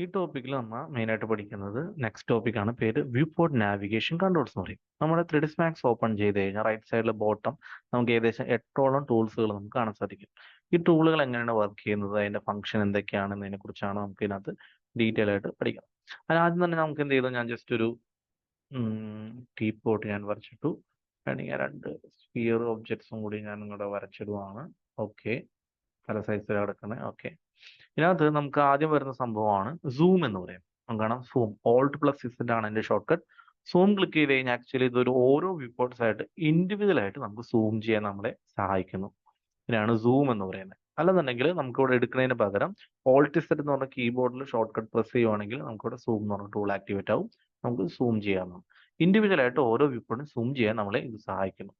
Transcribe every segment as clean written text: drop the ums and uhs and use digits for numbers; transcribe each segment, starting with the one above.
ഈ ടോപ്പിക്കിൽ നമ്മൾ മെയിനായിട്ട് പഠിക്കുന്നത് നെക്സ്റ്റ് ടോപ്പിക്കാണ്. പേര് വ്യൂ പോർട്ട് നാവിഗേഷൻ കൺട്രോൾസ് എന്ന് പറയും. നമ്മുടെ 3ds Max ഓപ്പൺ ചെയ്ത് കഴിഞ്ഞാൽ റൈറ്റ് സൈഡിലെ ബോട്ടം നമുക്ക് ഏകദേശം 8ഓളം ടൂൾസുകൾ നമുക്ക് കാണാൻ സാധിക്കും. ഈ ടൂളുകൾ എങ്ങനെയാണ് വർക്ക് ചെയ്യുന്നത്, അതിന്റെ ഫംഗ്ഷൻ എന്തൊക്കെയാണെന്നതിനെ കുറിച്ചാണ് നമുക്ക് ഇതിനകത്ത് ഡീറ്റെയിൽ ആയിട്ട് പഠിക്കാം. ആദ്യം തന്നെ നമുക്ക് എന്ത് ചെയ്തു, ഞാൻ ജസ്റ്റ് ഒരു ടീ പോട്ട് ഞാൻ വരച്ചിട്ടു. വേണമെങ്കിൽ രണ്ട് സ്ഫിയർ ഒബ്ജക്ട്സും കൂടി ഞാൻ നിങ്ങളുടെ വരച്ചിടുവാണ്. ഓക്കെ, പല സൈസിൽ കിടക്കുന്നത്. ഓക്കെ, ഇതിനകത്ത് നമുക്ക് ആദ്യം വരുന്ന സംഭവമാണ് സൂം എന്ന് പറയുന്നത്. നമുക്ക് കാണാം സൂം Alt+Z ആണ് എൻ്റെ ഷോർട്ട് കട്ട്. സൂം ക്ലിക്ക് ചെയ്ത് കഴിഞ്ഞാൽ ആക്ച്വലി ഇതൊരു ഓരോ വ്യൂപോർട്ട്സ് ആയിട്ട് ഇൻഡിവിജ്വൽ ആയിട്ട് നമുക്ക് സൂം ചെയ്യാൻ നമ്മളെ സഹായിക്കുന്നു. ഇതിനാണ് സൂം എന്ന് പറയുന്നത്. അല്ലെന്നുണ്ടെങ്കിൽ നമുക്ക് ഇവിടെ എടുക്കുന്നതിന് പകരം Alt+Z എന്ന് പറഞ്ഞ കീബോർഡിൽ ഷോർട്ട് കട്ട് പ്രസ് ചെയ്യുവാണെങ്കിൽ നമുക്കിവിടെ സൂം എന്ന് പറഞ്ഞ ടൂൾ ആക്ടിവേറ്റ് ആവും. നമുക്ക് സൂം ചെയ്യാവുന്നതാണ്. ഇൻഡിവിജ്വൽ ആയിട്ട് ഓരോ വ്യൂപോർട്ടും സൂം ചെയ്യാൻ നമ്മളെ ഇത് സഹായിക്കുന്നു.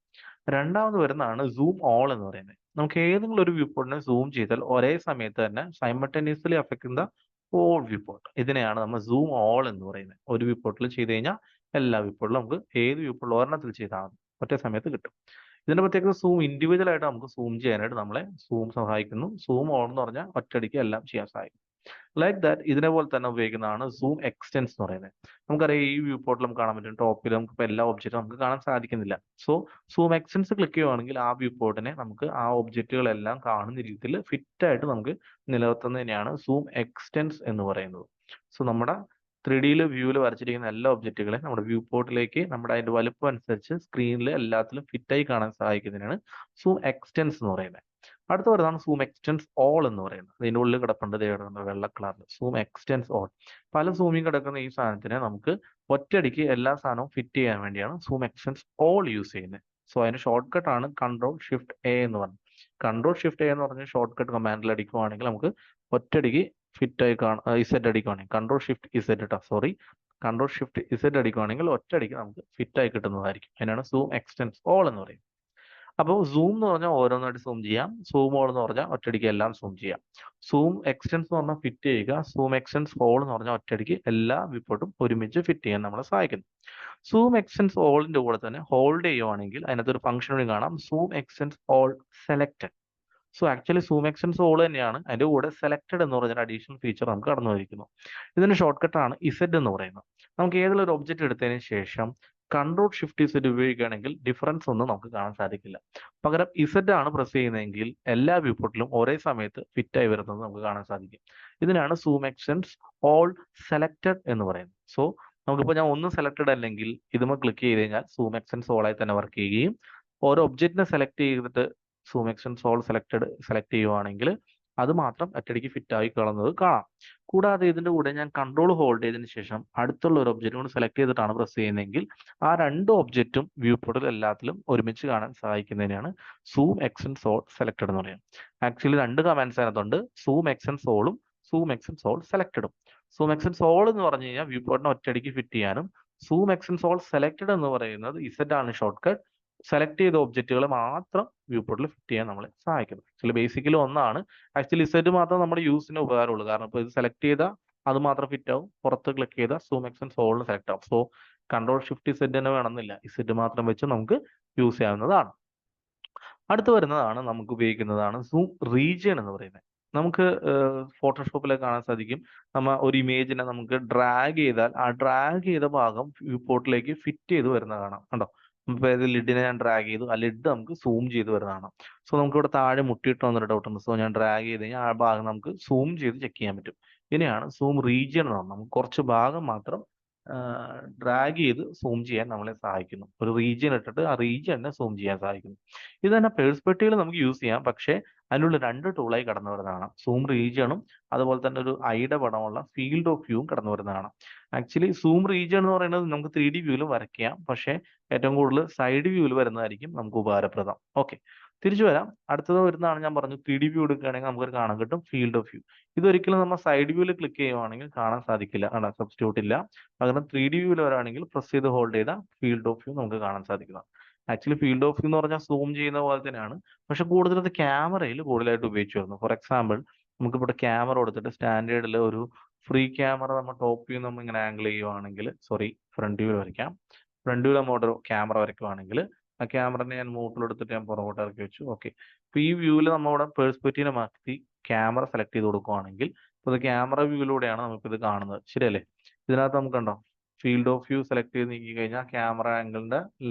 രണ്ടാമത് വരുന്നതാണ് സൂം ഓൾ എന്ന് പറയുന്നത്. നമുക്ക് ഏതെങ്കിലും ഒരു വ്യൂ പോർട്ടിനെ സൂം ചെയ്താൽ ഒരേ സമയത്ത് തന്നെ simultaneously affect the whole viewport. ഇതിനെയാണ് നമ്മൾ സൂം ഓൾ എന്ന് പറയുന്നത്. ഒരു വ്യൂ പോർട്ടിൽ ചെയ്ത് കഴിഞ്ഞാൽ എല്ലാ വ്യൂ പോർട്ടിലും നമുക്ക് ഏത് വ്യൂ പോർട്ടിൽ ഒരെണ്ണത്തിൽ ചെയ്താൽ മതി, ഒറ്റ സമയത്ത് കിട്ടും. ഇതിന്റെ പ്രത്യേകത സൂം ഇൻഡിവിജ്വൽ ആയിട്ട് നമുക്ക് സൂം ചെയ്യാനായിട്ട് നമ്മളെ സൂം സഹായിക്കുന്നു. സൂം ഓൾ എന്ന് പറഞ്ഞാൽ ഒറ്റയടിക്ക് എല്ലാം ചെയ്യാൻ സഹായിക്കും. ലൈക്ക് ദാറ്റ് ഇതിനെ പോലെ തന്നെ ഉപയോഗിക്കുന്നതാണ് സൂം എക്സ്റ്റെൻസ് എന്ന് പറയുന്നത്. നമുക്കറിയാം ഈ വ്യൂ പോർട്ടിൽ നമുക്ക് കാണാൻ പറ്റും, ടോപ്പിൽ നമുക്ക് ഇപ്പോൾ എല്ലാ ഒബ്ജക്റ്റും നമുക്ക് കാണാൻ സാധിക്കുന്നില്ല. സോ സൂം എക്സ്റ്റെൻസ് ക്ലിക്ക് ചെയ്യുവാണെങ്കിൽ ആ വ്യൂ പോർട്ടിനെ നമുക്ക് ആ ഒബ്ജക്റ്റുകളെല്ലാം കാണുന്ന രീതിയിൽ ഫിറ്റ് ആയിട്ട് നമുക്ക് നിലനിർത്തുന്നതിനെയാണ് സൂം എക്സ്റ്റെൻസ് എന്ന് പറയുന്നത്. സോ നമ്മുടെ 3Dയിൽ വ്യൂവിൽ വരച്ചിരിക്കുന്ന എല്ലാ ഒബ്ജക്റ്റുകളെ നമ്മുടെ വ്യൂ പോർട്ടിലേക്ക് നമ്മുടെ അതിന്റെ വലുപ്പം അനുസരിച്ച് സ്ക്രീനിൽ എല്ലാത്തിലും ഫിറ്റായി കാണാൻ സഹായിക്കുന്നതിനാണ് സൂം എക്സ്റ്റെൻസ് എന്ന് പറയുന്നത്. അടുത്ത വരുന്നതാണ് സൂം എക്സ്റ്റെൻസ് ഓൾ എന്ന് പറയുന്നത്. അതിൻ്റെ ഉള്ളിൽ കിടപ്പുണ്ട്, ദേ കിടക്കുന്നത് വെള്ള കളറിൽ സൂം എക്സ്റ്റെൻസ് ഓൾ. പല സൂമിങ് കിടക്കുന്ന ഈ സാധനത്തിനെ നമുക്ക് ഒറ്റയടിക്ക് എല്ലാ സാധനവും ഫിറ്റ് ചെയ്യാൻ വേണ്ടിയാണ് സൂം എക്സ്റ്റെൻസ് ഓൾ യൂസ് ചെയ്യുന്നത്. സോ അതിന്റെ ഷോർട്ട് കട്ട് ആണ് Ctrl+Shift+A എന്ന് പറഞ്ഞത്. Ctrl+Shift+A എന്ന് പറഞ്ഞ ഷോർട്ട് കട്ട് കമാൻഡിൽ അടിക്കുവാണെങ്കിൽ നമുക്ക് ഒറ്റയടിക്ക് ഫിറ്റ് ആയി ഇസെറ്റ് അടിക്കുവാണെങ്കിൽ Ctrl+Shift+Z അടിക്കുവാണെങ്കിൽ ഒറ്റയടിക്ക് നമുക്ക് ഫിറ്റ് ആയി കിട്ടുന്നതായിരിക്കും. അതിനാണ് സൂം എക്സ്റ്റെൻസ് ഓൾ എന്ന് പറയുന്നത്. അപ്പോൾ സൂം എന്ന് പറഞ്ഞാൽ ഓരോന്നായിട്ട് സൂം ചെയ്യാം. സൂം ഓൾ എന്ന് പറഞ്ഞാൽ ഒറ്റയടിക്ക് എല്ലാം സൂം ചെയ്യാം. സൂം എക്സ്റ്റെൻസ് എന്ന് പറഞ്ഞാൽ ഫിറ്റ് ചെയ്യുക. സൂം എക്സ്റ്റെൻസ് ഓൾ എന്ന് പറഞ്ഞാൽ ഒറ്റയടിക്ക് എല്ലാ വിപ്പോർട്ടും ഒരുമിച്ച് ഫിറ്റ് ചെയ്യാൻ നമ്മളെ സഹായിക്കുന്നു. സൂം എക്സ്റ്റെൻസ് ഓളിന്റെ കൂടെ തന്നെ ഹോൾഡ് ചെയ്യുവാണെങ്കിൽ അതിനകത്ത് ഒരു ഫംഗ്ഷൻ കൂടി കാണാം, zoom extents all selected. So actually zoom extents all തന്നെയാണ്, അതിന്റെ കൂടെ സെലക്റ്റഡ് എന്ന് പറഞ്ഞ അഡീഷണൽ ഫീച്ചർ നമുക്ക് കടന്നു വന്നിരിക്കുന്നു. ഇതിന്റെ ഷോർട്ട് കട്ടാണ് ഇസെഡ് എന്ന് പറയുന്നത്. നമുക്ക് ഏതെങ്കിലും ഒരു ഒബ്ജക്റ്റ് എടുത്തതിന് ശേഷം Ctrl+Shift+Z ഉപയോഗിക്കുകയാണെങ്കിൽ ഡിഫറൻസ് ഒന്നും നമുക്ക് കാണാൻ സാധിക്കില്ല. പകരം ഇസെഡ് ആണ് പ്രസ് ചെയ്യുന്നതെങ്കിൽ എല്ലാ വ്യൂ പോർട്ടിലും ഒരേ സമയത്ത് ഫിറ്റ് ആയി വരുന്നത് നമുക്ക് കാണാൻ സാധിക്കും. ഇതിനാണ് സൂം എക്സ്റ്റെൻസ് ഓൾ സെലക്റ്റഡ് എന്ന് പറയുന്നത്. സോ നമുക്കിപ്പോൾ ഞാൻ ഒന്ന് സെലക്റ്റഡ് അല്ലെങ്കിൽ ഇതുമ്പോൾ ക്ലിക്ക് ചെയ്ത് കഴിഞ്ഞാൽ സൂം എക്സ്റ്റെൻസ് ഓൾ ആയി തന്നെ വർക്ക് ചെയ്യുകയും ഓരോ ഒബ്ജക്റ്റിനെ സെലക്ട് ചെയ്തിട്ട് സൂം എക്സ്റ്റെൻസ് ഓൾ സെലക്ട് ചെയ്യുവാണെങ്കിൽ അത് മാത്രം ഒറ്റയടിക്ക് ഫിറ്റ് ആയി കളഞ്ഞത് കാണാം. കൂടാതെ ഇതിന്റെ കൂടെ ഞാൻ കൺട്രോൾ ഹോൾഡ് ചെയ്തതിന് ശേഷം അടുത്തുള്ള ഒരു ഒബ്ജക്റ്റ് കൂടി സെലക്ട് ചെയ്തിട്ടാണ് പ്രസ് ചെയ്യുന്നതെങ്കിൽ ആ രണ്ട് ഒബ്ജക്റ്റും വ്യൂ പോർട്ടിൽ എല്ലാത്തിലും ഒരുമിച്ച് കാണാൻ സഹായിക്കുന്നതിനാണ് സൂം എക്സ്റ്റെൻസ് ഓൾ സെലക്ടഡ് എന്ന് പറയുന്നത്. ആക്ച്വലി രണ്ട് കമാൻഡ്സ് അതിനകത്തുണ്ട്, സൂം എക്സ്റ്റെൻസ് ഓളും സൂം എക്സ്റ്റെൻസ് ഓൾ സെലക്ടഡും. സൂം എക്സ്റ്റെൻസ് ഓൾ എന്ന് പറഞ്ഞു കഴിഞ്ഞാൽ വ്യൂ പോർട്ടിനെ ഒറ്റയടിക്ക് ഫിറ്റ് ചെയ്യാനും, സൂം എക്സ്റ്റെൻസ് ഓൾ സെലക്ടഡ് എന്ന് പറയുന്നത് ഇസെഡ് ആണ് ഷോർട്ട് കട്ട്, സെലക്ട് ചെയ്ത ഒബ്ജക്റ്റുകൾ മാത്രം വ്യൂ പോർട്ടിൽ ഫിറ്റ് ചെയ്യാൻ നമ്മളെ സഹായിക്കുന്നു. ആക്ച്വലി ബേസിക്കലി ഒന്നാണ്. ആക്ച്വലി ഇസെഡ് മാത്രം നമ്മുടെ യൂസിന് ഉപകാരമുള്ളൂ. കാരണം ഇപ്പോൾ ഇത് സെലക്ട് ചെയ്താൽ അത് മാത്രം ഫിറ്റ് ആവും, പുറത്ത് ക്ലിക്ക് ചെയ്താൽ സൂം എക്സ്റ്റെൻസ് ഓളിന് സെലക്ട് ആവും. സോ Ctrl+Shift+Z തന്നെ വേണമെന്നില്ല, ഇസെഡ് മാത്രം വെച്ച് നമുക്ക് യൂസ് ചെയ്യാവുന്നതാണ്. അടുത്ത് വരുന്നതാണ് നമുക്ക് ഉപയോഗിക്കുന്നതാണ് സൂം റീജിയൻ എന്ന് പറയുന്നത്. നമുക്ക് ഫോട്ടോഷോപ്പിലൊക്കെ കാണാൻ സാധിക്കും, നമ്മ ഒരു ഇമേജിനെ നമുക്ക് ഡ്രാഗ് ചെയ്താൽ ആ ഡ്രാഗ് ചെയ്ത ഭാഗം വ്യൂ പോർട്ടിലേക്ക് ഫിറ്റ് ചെയ്ത് വരുന്ന കാണാം. കണ്ടോ, ഇപ്പോൾ ഇത് ലിഡിനെ ഞാൻ ഡ്രാഗ് ചെയ്തു, ആ ലിഡ് നമുക്ക് സൂം ചെയ്ത് വരുന്ന കാണാം. സോ നമുക്ക് ഇവിടെ താഴെ മുട്ടിയിട്ട് വന്നൊരു ഡൗട്ട് ഉണ്ട്. സോ ഞാൻ ഡ്രാഗ് ചെയ്ത് കഴിഞ്ഞാൽ ആ ഭാഗം നമുക്ക് സൂം ചെയ്ത് ചെക്ക് ചെയ്യാൻ പറ്റും. ഇതിനെയാണ് സൂം റീജിയൻ എന്ന് പറഞ്ഞത്. നമുക്ക് കുറച്ച് ഭാഗം മാത്രം ഡ്രാഗ് ചെയ്ത് സൂം ചെയ്യാൻ നമ്മളെ സഹായിക്കുന്നു. ഒരു റീജിയൻ ഇട്ടിട്ട് ആ റീജിയനെ സൂം ചെയ്യാൻ സഹായിക്കുന്നു. ഇത് തന്നെ പെർസ്പെക്റ്റീവിൽ നമുക്ക് യൂസ് ചെയ്യാം, പക്ഷേ അതിനുള്ള രണ്ട് ടൂളായി കടന്നു വരുന്നതാണ് സൂം റീജിയണും അതുപോലെ തന്നെ ഒരു ഐയുടെ പടമുള്ള ഫീൽഡ് ഓഫ് വ്യൂവും കടന്നു വരുന്നതാണ്. ആക്ച്വലി സൂം റീജിയൻ എന്ന് പറയുന്നത് നമുക്ക് 3D വ്യൂവിലും വരയ്ക്കാം, പക്ഷേ ഏറ്റവും കൂടുതൽ സൈഡ് വ്യൂവിൽ വരുന്നതായിരിക്കും നമുക്ക് ഉപകാരപ്രദം. ഓക്കെ, തിരിച്ചു വരാം. അടുത്തത് വരുന്നതാണ്, ഞാൻ പറഞ്ഞു 3D വ്യൂ എടുക്കുകയാണെങ്കിൽ നമുക്കൊരു കാണാൻ കിട്ടും ഫീൽഡ് ഓഫ് വ്യൂ. ഇതൊരിക്കലും നമ്മൾ സൈഡ് വ്യൂവിൽ ക്ലിക്ക് ചെയ്യുവാണെങ്കിൽ കാണാൻ സാധിക്കില്ല, സബ്സ്റ്റിറ്റ്യൂട്ട് ഇല്ല. പകരം 3D വ്യൂവിൽ വരാണെങ്കിൽ പ്രസ് ചെയ്ത് ഹോൾഡ് ചെയ്ത ഫീൽഡ് ഓഫ് വ്യൂ നമുക്ക് കാണാൻ സാധിക്കുന്നതാണ്. ആക്ച്വലി ഫീൽഡ് ഓഫ് വ്യൂ എന്ന് പറഞ്ഞാൽ സൂം ചെയ്യുന്ന പോലെ തന്നെയാണ്, പക്ഷെ കൂടുതൽ അത് ക്യാമറയിൽ കൂടുതലായിട്ട് ഉപയോഗിച്ചു വരുന്നു. ഫോർ എക്സാമ്പിൾ, നമുക്കിവിടെ ക്യാമറ കൊടുത്തിട്ട് സ്റ്റാൻഡേർഡിൽ ഒരു ഫ്രീ ക്യാമറ നമ്മൾ ടോപ്പ് വ്യൂ നമ്മൾ ഇങ്ങനെ ആംഗിൾ ചെയ്യുവാണെങ്കിൽ, ഫ്രണ്ട് വ്യൂ വരയ്ക്കാം. ഫ്രണ്ട് വ്യൂ നമ്മൾ ഒരു ക്യാമറ വരയ്ക്കുവാണെങ്കിൽ ആ ക്യാമറനെ ഞാൻ മൂട്ടിലെടുത്തിട്ട് ഞാൻ പുറകോട്ട് ഇറക്കി വെച്ചു. ഓക്കെ, അപ്പോൾ ഈ വ്യൂവിൽ നമ്മളിവിടെ പേഴ്സ്പെക്റ്റീവിനെ മാറ്റി ക്യാമറ സെലക്ട് ചെയ്ത് കൊടുക്കുവാണെങ്കിൽ അപ്പോൾ ഇത് ക്യാമറ വ്യൂയിലൂടെയാണ് നമുക്കിത് കാണുന്നത്, ശരിയല്ലേ? ഇതിനകത്ത് നമുക്ക് കണ്ടോ ഫീൽഡ് ഓഫ് വ്യൂ സെലക്ട് ചെയ്ത് നീക്കി കഴിഞ്ഞാൽ ക്യാമറ ആംഗിളിന്റെ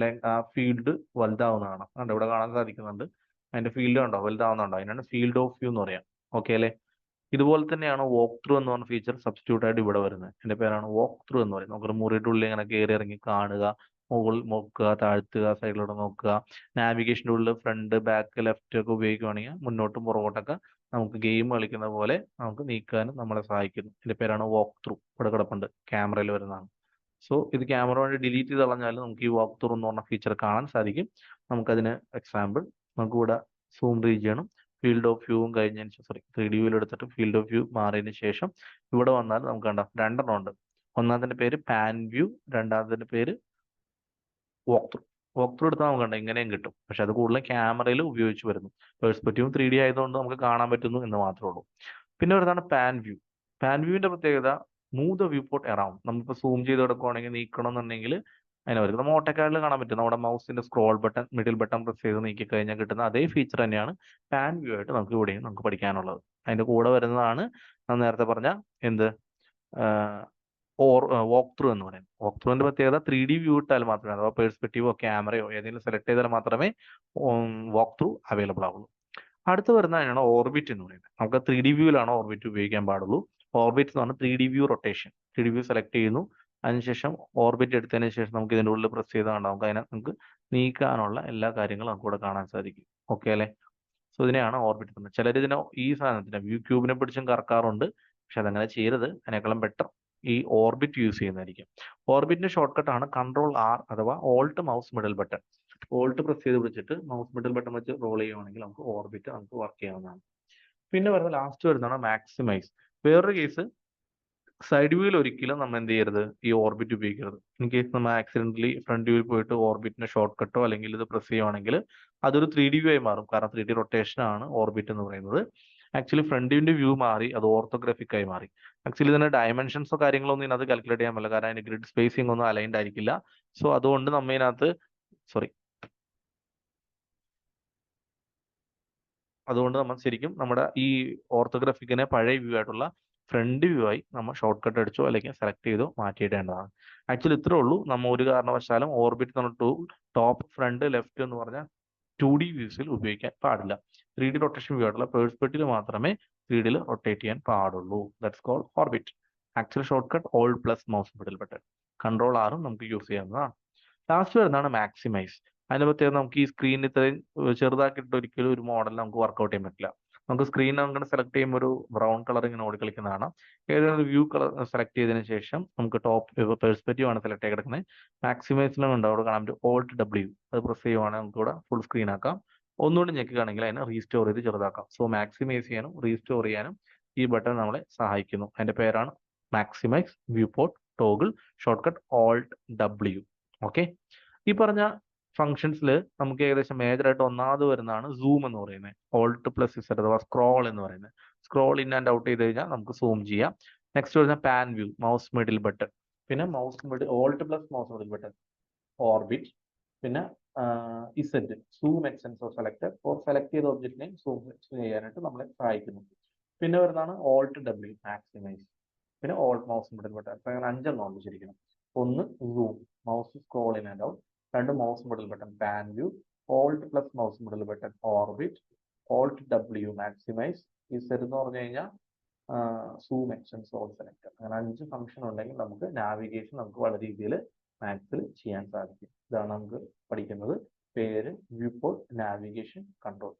ആ ഫീൽഡ് വലുതാവുന്നതാണ്. കണ്ടോ ഇവിടെ കാണാൻ സാധിക്കുന്നുണ്ട്. അതിന്റെ ഫീൽഡ് കണ്ടോ വലുതാവുന്നുണ്ടോ? അതിനാണ് ഫീൽഡ് ഓഫ് വ്യൂ എന്ന് പറയാം. ഓക്കെ അല്ലേ? ഇതുപോലെ തന്നെയാണ് വോക്ക് ത്രൂ എന്ന് പറഞ്ഞ ഫീച്ചർ സബ്സ്റ്റിറ്റ്യൂട്ട് ആയിട്ട് ഇവിടെ വരുന്നത്. എൻ്റെ പേരാണ് വോക്ക് ത്രൂ എന്ന് പറയുന്നത്. നമുക്കൊരു മുറിയുടെ ഉള്ളിൽ ഇങ്ങനെ കയറി ഇറങ്ങി കാണുക, മുകളിൽ നോക്കുക, താഴ്ത്തുക, സൈഡിലൂടെ നോക്കുക. നാവിഗേഷൻ്റെ ഉള്ളിൽ ഫ്രണ്ട് ബാക്ക് ലെഫ്റ്റ് ഒക്കെ ഉപയോഗിക്കുകയാണെങ്കിൽ മുന്നോട്ടും പുറകോട്ടൊക്കെ നമുക്ക് ഗെയിം കളിക്കുന്ന പോലെ നമുക്ക് നീക്കാനും നമ്മളെ സഹായിക്കുന്നു. ഇതിന്റെ പേരാണ് വോക്ക് ത്രൂ. ഇവിടെ കിടപ്പുണ്ട്, ക്യാമറയിൽ വരുന്നതാണ്. സോ ഇത് ക്യാമറ വഴി ഡിലീറ്റ് ചെയ്ത് കളഞ്ഞാലും നമുക്ക് ഈ വോക്ക് ത്രൂ എന്ന് പറഞ്ഞ ഫീച്ചർ കാണാൻ സാധിക്കും. നമുക്കതിന് എക്സാമ്പിൾ നമുക്ക് ഇവിടെ സൂം റീജിയണും ഫീൽഡ് ഓഫ് വ്യൂവും കഴിഞ്ഞതിന് ശേഷം, സോറി 3D വ്യൂവിൽ എടുത്തിട്ട് ഫീൽഡ് ഓഫ് വ്യൂ മാറിയതിന് ശേഷം ഇവിടെ വന്നാൽ നമുക്ക് കണ്ട രണ്ടെണ്ണം ഉണ്ട്. ഒന്നാമതിന്റെ പേര് പാൻ വ്യൂ, രണ്ടാമതിന്റെ പേര് വോക്ക് ത്രൂ. വോക്ക് ത്രൂ എടുത്താൽ നമുക്ക് കണ്ട ഇങ്ങനെയും കിട്ടും, പക്ഷെ അത് കൂടുതലും ക്യാമറയിൽ ഉപയോഗിച്ച് വരുന്നു. പെർസ്പെക്റ്റീവും 3D ആയതുകൊണ്ട് നമുക്ക് കാണാൻ പറ്റുന്നു എന്ന് മാത്രമേ ഉള്ളൂ. പിന്നെ വരുന്നതാണ് പാൻ വ്യൂ. പാൻ വ്യൂവിന്റെ പ്രത്യേകത move the view port around. നമ്മളിപ്പോൾ സൂം ചെയ്ത് എടുക്കുകയാണെങ്കിൽ നീക്കണം എന്നുണ്ടെങ്കിൽ അതിനെ വരും. നമ്മൾ ഓട്ടോക്കാഡിൽ കാണാൻ പറ്റും, നമ്മുടെ മൗസിന്റെ scroll button middle button press ചെയ്ത് നീക്കി കഴിഞ്ഞാൽ കിട്ടുന്ന അതേ ഫീച്ചർ തന്നെയാണ് പാൻ വ്യൂ ആയിട്ട് നമുക്ക് ഇവിടെയും നമുക്ക് പഠിക്കാനുള്ളത്. അതിന്റെ കൂടെ വരുന്നതാണ് ഞാൻ നേരത്തെ പറഞ്ഞ എന്ത് വോക്ക് ത്രൂ എന്ന് പറയുന്നത്. വോക്ക് ത്രൂവിന്റെ പ്രത്യേകത 3D വ്യൂ ഇട്ടാൽ മാത്രമേ, അഥവാ പെർസ്പെക്റ്റീവോ ക്യാമറയോ ഏതെങ്കിലും സെലക്ട് ചെയ്താൽ മാത്രമേ വോക്ക് ത്രൂ അവൈലബിൾ ആവുള്ളൂ. അടുത്ത് വരുന്നതാണ് ഓർബിറ്റ് എന്ന് പറയുന്നത്. നമുക്ക് 3D വ്യൂവിലാണ് ഓർബിറ്റ് ഉപയോഗിക്കാൻ പാടുള്ളൂ. ഓർബിറ്റ് എന്ന് പറഞ്ഞാൽ 3D view rotation. 3D view select ചെയ്യുന്നു, അതിനുശേഷം ഓർബിറ്റ് എടുത്തതിന് ശേഷം നമുക്ക് ഇതിൻ്റെ ഉള്ളിൽ പ്രസ് ചെയ്ത് കണ്ടാൽ നമുക്ക് അതിനെ നമുക്ക് നീക്കാനുള്ള എല്ലാ കാര്യങ്ങളും നമുക്ക് ഇവിടെ കാണാൻ സാധിക്കും. ഓക്കെ അല്ലേ? സോ ഇതിനെയാണ് ഓർബിറ്റ് എന്ന്. ചിലർ ഇതിനെ ഈ സാധനത്തിനെ വ്യൂ ക്യൂബിനെ പിടിച്ചും കറക്കാറുണ്ട്, പക്ഷെ അതങ്ങനെ ചെയ്യരുത്. അതിനേക്കാളും ബെറ്റർ ഈ ഓർബിറ്റ് യൂസ് ചെയ്യുന്നതായിരിക്കും. ഓർബിറ്റിന്റെ ഷോർട്ട് കട്ട് ആണ് Ctrl+R അഥവാ Alt mouse middle button. Alt press ചെയ്ത് പിടിച്ചിട്ട് മൗസ് മിഡിൽ ബട്ടൺ വെച്ച് റോൾ ചെയ്യുകയാണെങ്കിൽ നമുക്ക് ഓർബിറ്റ് നമുക്ക് വർക്ക് ചെയ്യാവുന്നതാണ്. പിന്നെ വരുന്ന ലാസ്റ്റ് വരുന്നതാണ് മാക്സിമൈസ്. വേറൊരു കേസ്, സൈഡ് വ്യൂവിൽ ഒരിക്കലും നമ്മൾ എന്ത് ചെയ്യരുത്, ഈ ഓർബിറ്റ് ഉപയോഗിക്കരുത്. ഇൻ കേസ് നമ്മൾ ആക്സിഡന്റലി ഫ്രണ്ട് വ്യൂവിൽ പോയിട്ട് ഓർബിറ്റിന്റെ ഷോർട്ട് കട്ടോ അല്ലെങ്കിൽ ഇത് പ്രസ് ചെയ്യുവാണെങ്കിൽ അതൊരു 3D വ്യൂ ആയി മാറും. കാരണം 3D റൊട്ടേഷൻ ആണ് ഓർബിറ്റ് എന്ന് പറയുന്നത്. ആക്ച്വലി ഫ്രണ്ട് വ്യൂവിന്റെ വ്യൂ മാറി, അത് ഓർത്തോഗ്രാഫിക് ആയി മാറി. ആക്ച്വലി ഇതിന്റെ ഡയമെൻഷൻസോ കാര്യങ്ങളൊന്നും ഇതിനകത്ത് കാൽക്കുലേറ്റ് ചെയ്യാൻ പറ്റില്ല, കാരണം അതിന്റെ ഗ്രിഡ് സ്പേസിംഗ് ഒന്നും അലൈൻഡ് ആയിരിക്കില്ല. സോ അതുകൊണ്ട് നമ്മ ഇതിനകത്ത് സോറി അതുകൊണ്ട് നമ്മൾ ശരിക്കും നമ്മുടെ ഈ ഓർത്തോഗ്രാഫിക്കിനെ പഴയ വ്യൂ ആയിട്ടുള്ള ഫ്രണ്ട് വ്യൂ ആയി നമ്മൾ ഷോർട്ട് കട്ട് അടിച്ചോ അല്ലെങ്കിൽ സെലക്ട് ചെയ്തോ മാറ്റിയിടേണ്ടതാണ്. ആക്ച്വലി ഇത്രേ ഉള്ളൂ. നമ്മൾ ഒരു കാരണവശാലും ഓർബിറ്റ് നമ്മൾ ടോപ്പ് ഫ്രണ്ട് ലെഫ്റ്റ് എന്ന് പറഞ്ഞാൽ 2D വ്യൂസിൽ ഉപയോഗിക്കാൻ പാടില്ല. 3D റൊട്ടേഷൻ വ്യൂ ആയിട്ടുള്ള പേഴ്സ്പെക്റ്റീവ് മാത്രമേ 3Dയിൽ റൊട്ടേറ്റ് ചെയ്യാൻ പാടുള്ളൂ. That's called orbit. Actual shortcut alt plus mouse middle button. Ctrl+R നമുക്ക് യൂസ് ചെയ്യാവുന്നതാണ്. ലാസ്റ്റ് വരുന്നതാണ് മാക്സിമൈസ്. അതിന്റെ പ്രത്യേകത നമുക്ക് ഈ സ്ക്രീൻ ഇത്രയും ചെറുതാക്കിയിട്ട് ഒരിക്കലും ഒരു മോഡൽ നമുക്ക് വർക്ക്ഔട്ട് ചെയ്യാൻ പറ്റില്ല. നമുക്ക് സ്ക്രീൻ അങ്ങനെ സെലക്ട് ചെയ്യുമ്പോൾ ഒരു ബ്രൗൺ കളർ ഇങ്ങനെ ഓടിക്കളിക്കുന്നതാണ്. ഏതെങ്കിലും ഒരു വ്യൂ കളർ സെലക്ട് ചെയ്തതിന് ശേഷം നമുക്ക് ടോപ്പ് പെർസ്പെക്റ്റീവ് ആണ് സെലക്ട് ചെയ്ത് കിടക്കുന്നത്. മാക്സിമൈസിലും ഉണ്ട്, അവിടെ കാണാൻ പറ്റും Alt+W. അത് പ്രസ് ചെയ്യുവാണെങ്കിൽ നമുക്ക് ഇവിടെ ഫുൾ സ്ക്രീൻ ആക്കാം. ഒന്നുകൂടി ഞെക്കുകയാണെങ്കിൽ അതിനെ റീസ്റ്റോർ ചെയ്ത് ചെറുതാക്കാം. സോ മാക്സിമൈസ് ചെയ്യാനും റീസ്റ്റോർ ചെയ്യാനും ഈ ബട്ടൺ നമ്മളെ സഹായിക്കുന്നു. അതിന്റെ പേരാണ് maximize viewport toggle shortcut Alt+W. Okay, ഈ പറഞ്ഞ ഫംഗ്ഷൻസിൽ നമുക്ക് ഏകദേശം മേജർ ആയിട്ട് ഒന്നാമത് വരുന്നതാണ് സൂം എന്ന് പറയുന്നത്. Alt+Z അഥവാ സ്ക്രോൾ എന്ന് പറയുന്നത്. സ്ക്രോൾ ഇൻ ആൻഡ് ഔട്ട് ചെയ്ത് കഴിഞ്ഞാൽ നമുക്ക് സൂം ചെയ്യാം. നെക്സ്റ്റ് വരുന്ന pan view, mouse middle button. പിന്നെ Alt+ mouse middle button, orbit. പിന്നെ Z, zoom extents or selector or select ചെയ്ത ഒബ്ജക്റ്റിനെ സൂം ചെയ്യാനായിട്ട് നമ്മളെ സഹായിക്കുന്നു. പിന്നെ വരുന്നതാണ് Alt+W, മാക്സിമൈസ്. പിന്നെ മൗസ് മിഡിൽ ബട്ടൺ. അപ്പൊ അങ്ങനെ 5 ഉണ്ട് ശരിക്കും. ഒന്ന് zoom, mouse scroll in and out. 2 mouse middle button pan view. Alt+ mouse middle button orbit. Alt+W maximize. Z എന്ന് പറഞ്ഞു കഴിഞ്ഞാൽ സൂം എക്സ്റ്റൻസ് ഓർ സെലക്ടർ. അങ്ങനെ 5 ഫംഗ്ഷൻ ഉണ്ടെങ്കിൽ നമുക്ക് നാവിഗേഷൻ നമുക്ക് വളരെ രീതിയിൽ മാത്സിൽ ചെയ്യാൻ സാധിക്കും. ഇതാണ് നമുക്ക് പഠിക്കുന്നത്. പേര് വ്യൂ പോർട്ട് നാവിഗേഷൻ കൺട്രോൾ.